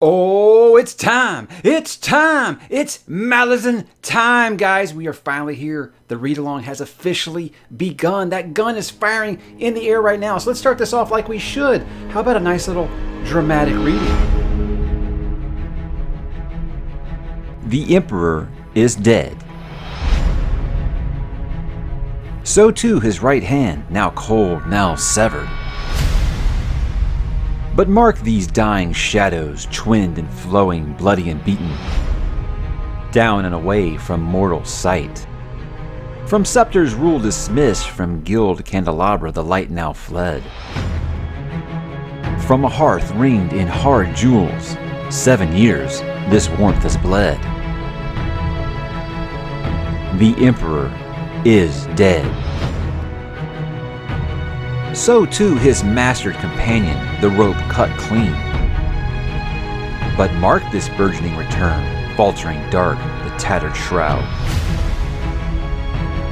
Oh, it's time! It's time! It's Malazan time, guys! We are finally here. The read-along has officially begun. That gun is firing in the air right now. So let's start this off like we should. How about a nice little dramatic reading? The Emperor is dead. So too his right hand, now cold, now severed. But mark these dying shadows, twinned and flowing, bloody and beaten, down and away from mortal sight. From scepter's rule dismissed, from guild candelabra the light now fled. From a hearth ringed in hard jewels, 7 years this warmth has bled. The Emperor is dead. So too his mastered companion, the rope cut clean. But mark this burgeoning return, faltering dark, the tattered shroud.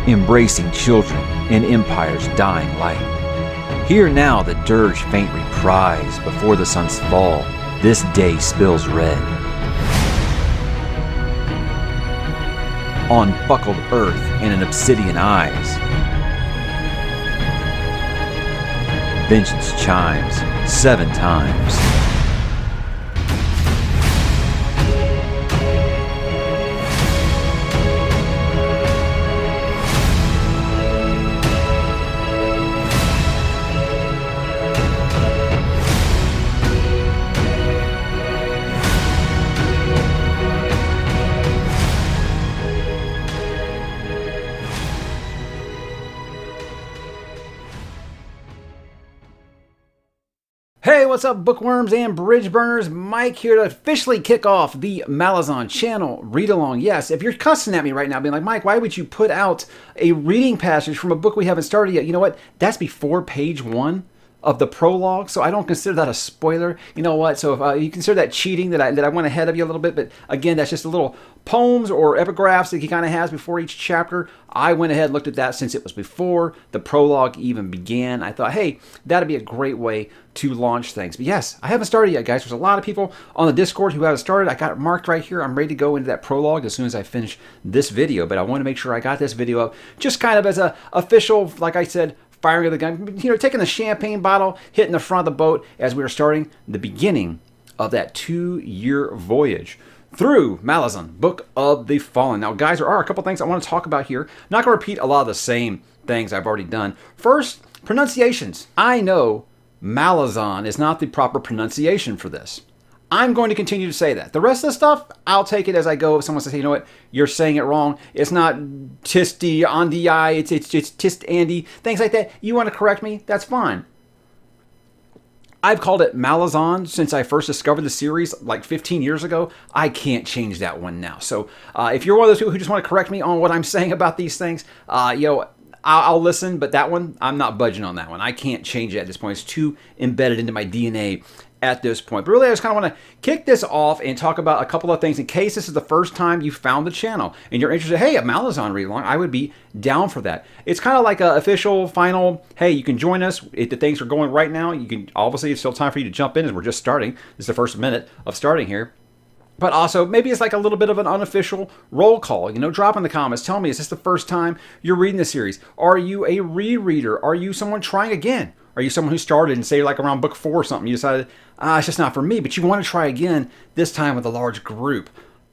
Embracing children in empire's dying light. Hear now the dirge faint reprise, before the sun's fall, this day spills red. On buckled earth and in obsidian eyes, vengeance chimes 7 times. Hey, what's up, bookworms and bridge burners? Mike here to officially kick off the Malazan channel read-along. Yes, if you're cussing at me right now, being like, Mike, why would you put out a reading passage from a book we haven't started yet? You know what? That's before page 1 of the prologue, so I don't consider that a spoiler. You know what? So if you consider that cheating, that I went ahead of you a little bit, but again, that's just a little poems or epigraphs that he kind of has before each chapter. I went ahead and looked at that since it was before the prologue even began. I thought, hey, that'd be a great way to launch things. But yes, I haven't started yet, guys. There's a lot of people on the Discord who haven't started. I got it marked right here. I'm ready to go into that prologue as soon as I finish this video, but I want to make sure I got this video up just kind of as a official, like I said, firing of the gun, you know, taking the champagne bottle, hitting the front of the boat as we were starting the beginning of that 2-year voyage through Malazan, Book of the Fallen. Now, guys, there are a couple things I want to talk about here. I'm not going to repeat a lot of the same things I've already done. First, pronunciations. I know Malazan is not the proper pronunciation for this. I'm going to continue to say that. The rest of the stuff, I'll take it as I go. If someone says, hey, you know what, you're saying it wrong. It's not Tisti, Andi, it's Tist Andy, things like that. You want to correct me? That's fine. I've called it Malazan since I first discovered the series like 15 years ago. I can't change that one now. So if you're one of those people who just want to correct me on what I'm saying about these things, I'll listen, but that one, I'm not budging on that one. I can't change it at this point. It's too embedded into my DNA at this point. But really, I just kind of want to kick this off and talk about a couple of things in case this is the first time you found the channel and you're interested. Hey, a Malazan read-along, I would be down for that. It's kind of like an official, final, hey, you can join us if the things are going right now. You can, obviously, it's still time for you to jump in as we're just starting. This is the first minute of starting here. But also, maybe it's like a little bit of an unofficial roll call. You know, drop in the comments. Tell me, is this the first time you're reading the series? Are you a rereader? Are you someone trying again? Are you someone who started and say like around book 4 or something, you decided, it's just not for me, but you want to try again, this time with a large group?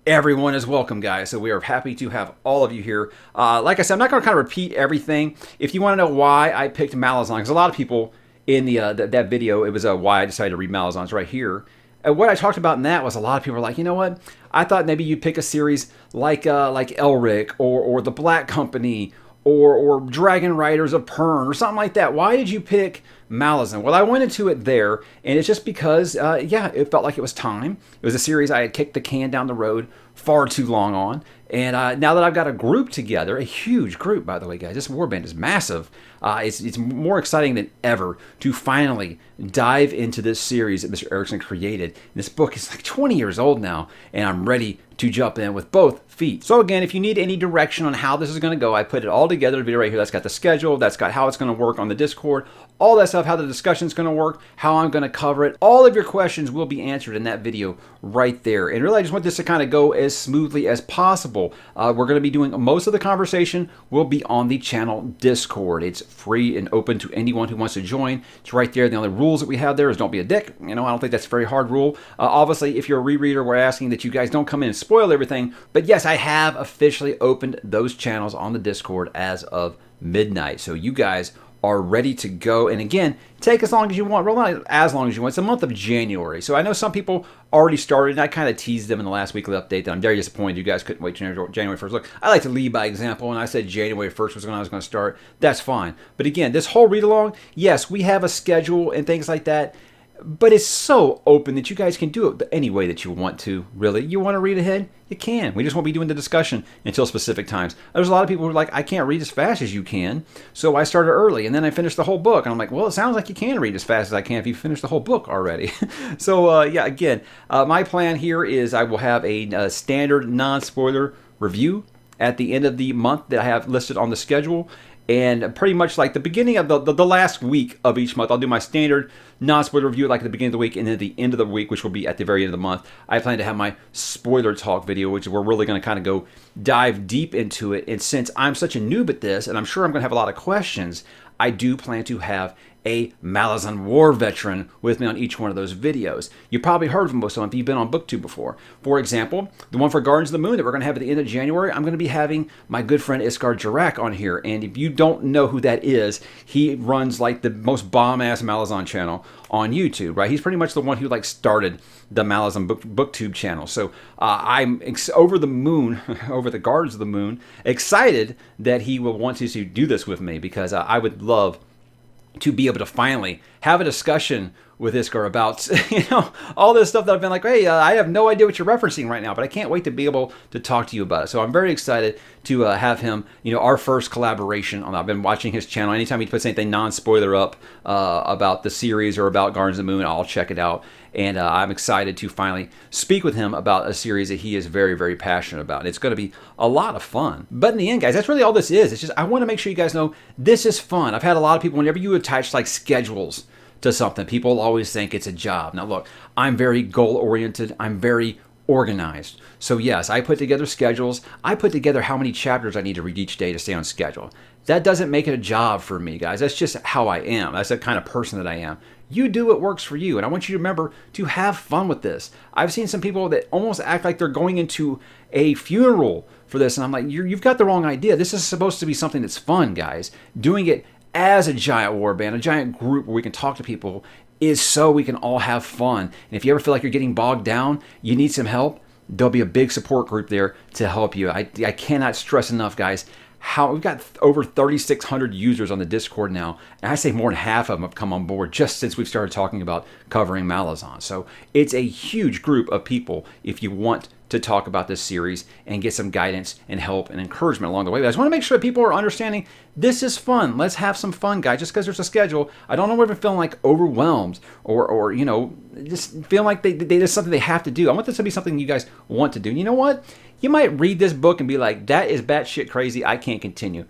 Everyone is welcome, guys. So we are happy to have all of you here. Like I said, I'm not going to kind of repeat everything. If you want to know why I picked Malazan, because a lot of people in the that video, it was why I decided to read Malazan. It's right here. And what I talked about in that was a lot of people were like, you know what? I thought maybe you'd pick a series like Elric or The Black Company or Dragon Riders of Pern or something like that. Why did you pick Malazan? Well, I went into it there, and it's just because, it felt like it was time. It was a series I had kicked the can down the road far too long on. And now that I've got a group together, a huge group, by the way, guys, this Warband is massive. It's more exciting than ever to finally dive into this series that Mr. Erikson created. This book is like 20 years old now, and I'm ready to jump in with both feet. So again, if you need any direction on how this is going to go, I put it all together in a video right here. That's got the schedule, that's got how it's going to work on the Discord, all that stuff, how the discussion is going to work, how I'm going to cover it. All of your questions will be answered in that video right there. And really, I just want this to kind of go as smoothly as possible. We're going to be doing most of the conversation will be on the channel Discord. It's free and open to anyone who wants to join. It's right there. The only rules that we have there is don't be a dick. I don't think that's a very hard rule. Obviously, if you're a rereader, we're asking that you guys don't come in and spoil everything. But yes, I have officially opened those channels on the Discord as of midnight. So you guys are ready to go. And again, take as long as you want. Well, not as long as you want. It's the month of January. So I know some people already started, and I kind of teased them in the last weekly update that I'm very disappointed you guys couldn't wait till January 1st. Look, I like to lead by example, and I said January 1st was when I was going to start. That's fine. But again, this whole read-along, yes, we have a schedule and things like that, but it's so open that you guys can do it any way that you want to, really. You want to read ahead? You can. We just won't be doing the discussion until specific times. There's a lot of people who are like, I can't read as fast as you can, so I started early, and then I finished the whole book. And I'm like, well, it sounds like you can read as fast as I can if you finish the whole book already. So, yeah, again, my plan here is I will have a standard non-spoiler review at the end of the month that I have listed on the schedule. And pretty much like the beginning of the last week of each month, I'll do my standard non-spoiler review like at the beginning of the week, and then at the end of the week, which will be at the very end of the month, I plan to have my spoiler talk video, which we're really going to kind of go dive deep into it. And since I'm such a noob at this, and I'm sure I'm going to have a lot of questions, I do plan to have a Malazan war veteran with me on each one of those videos. You probably heard of most of them if you've been on BookTube before. For example, the one for Gardens of the Moon that we're going to have at the end of January, I'm going to be having my good friend Iskar Jarak on here. And if you don't know who that is, he runs like the most bomb-ass Malazan channel on YouTube, right? He's pretty much the one who like started the Malazan BookTube channel. So I'm over the moon, over the Gardens of the Moon, excited that he will want to do this with me, because I would love to be able to finally have a discussion with Iskar about, all this stuff that I've been like, hey, I have no idea what you're referencing right now, but I can't wait to be able to talk to you about it. So I'm very excited to have him, our first collaboration on that. I've been watching his channel. Anytime he puts anything non-spoiler up about the series or about Gardens of the Moon, I'll check it out. And I'm excited to finally speak with him about a series that he is very, very passionate about. And it's going to be a lot of fun. But in the end, guys, that's really all this is. It's just, I want to make sure you guys know this is fun. I've had a lot of people, whenever you attach like schedules to something, people always think it's a job. Now look, I'm very goal-oriented. I'm very organized. So yes, I put together schedules. I put together how many chapters I need to read each day to stay on schedule. That doesn't make it a job for me, guys. That's just how I am. That's the kind of person that I am. You do what works for you, and I want you to remember to have fun with this. I've seen some people that almost act like they're going into a funeral for this, and I'm like, you've got the wrong idea. This is supposed to be something that's fun, guys. Doing it as a giant warband, a giant group where we can talk to people, is so we can all have fun. And if you ever feel like you're getting bogged down, you need some help, there'll be a big support group there to help you. I cannot stress enough, guys, how we've got over 3,600 users on the Discord now, and I say more than half of them have come on board just since we've started talking about covering Malazan. So it's a huge group of people if you want to talk about this series and get some guidance and help and encouragement along the way. But I just want to make sure that people are understanding this is fun. Let's have some fun, guys. Just because there's a schedule, I don't want them feeling like overwhelmed or just feeling like there's something they have to do. I want this to be something you guys want to do. And you know what? You might read this book and be like, that is batshit crazy. I can't continue.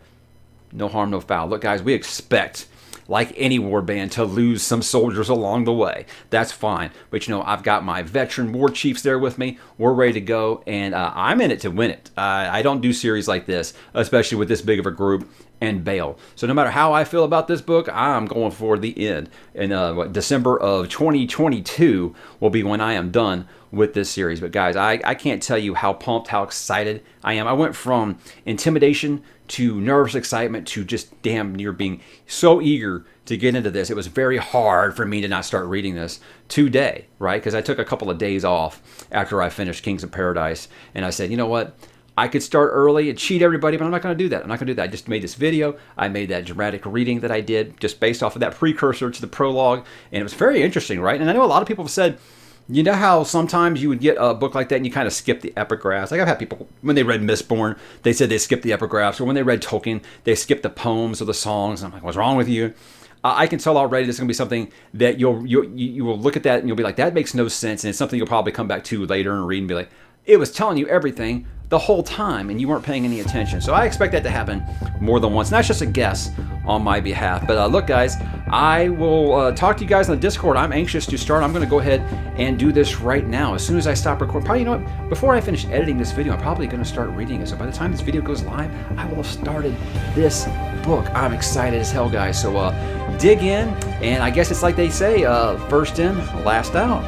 No harm, no foul. Look, guys, we expect, like any warband, to lose some soldiers along the way. That's fine. But, I've got my veteran war chiefs there with me. We're ready to go, and I'm in it to win it. I don't do series like this, especially with this big of a group, and bail. So no matter how I feel about this book, I'm going for the end. And December of 2022 will be when I am done with this series. But guys, I can't tell you how pumped, how excited I am. I went from intimidation to nervous excitement to just damn near being so eager to get into this. It was very hard for me to not start reading this today, right? Because I took a couple of days off after I finished Kings of Paradise, and I said, you know what? I could start early and cheat everybody, but I'm not going to do that. I'm not going to do that. I just made this video. I made that dramatic reading that I did just based off of that precursor to the prologue, and it was very interesting, right? And I know a lot of people have said, You know how sometimes you would get a book like that and you kind of skip the epigraphs? Like I've had people, when they read Mistborn, they said they skipped the epigraphs. Or when they read Tolkien, they skipped the poems or the songs. And I'm like, what's wrong with you? I can tell already this is going to be something that you will look at that and you'll be like, that makes no sense. And it's something you'll probably come back to later and read and be like, it was telling you everything the whole time and you weren't paying any attention. So I expect that to happen more than once. And that's just a guess on my behalf. But look, guys, I will talk to you guys on the Discord. I'm anxious to start. I'm going to go ahead and do this right now. As soon as I stop recording, probably, you know what, before I finish editing this video, I'm probably going to start reading it. So by the time this video goes live, I will have started this book. I'm excited as hell, guys. So dig in. And I guess it's like they say, first in, last out.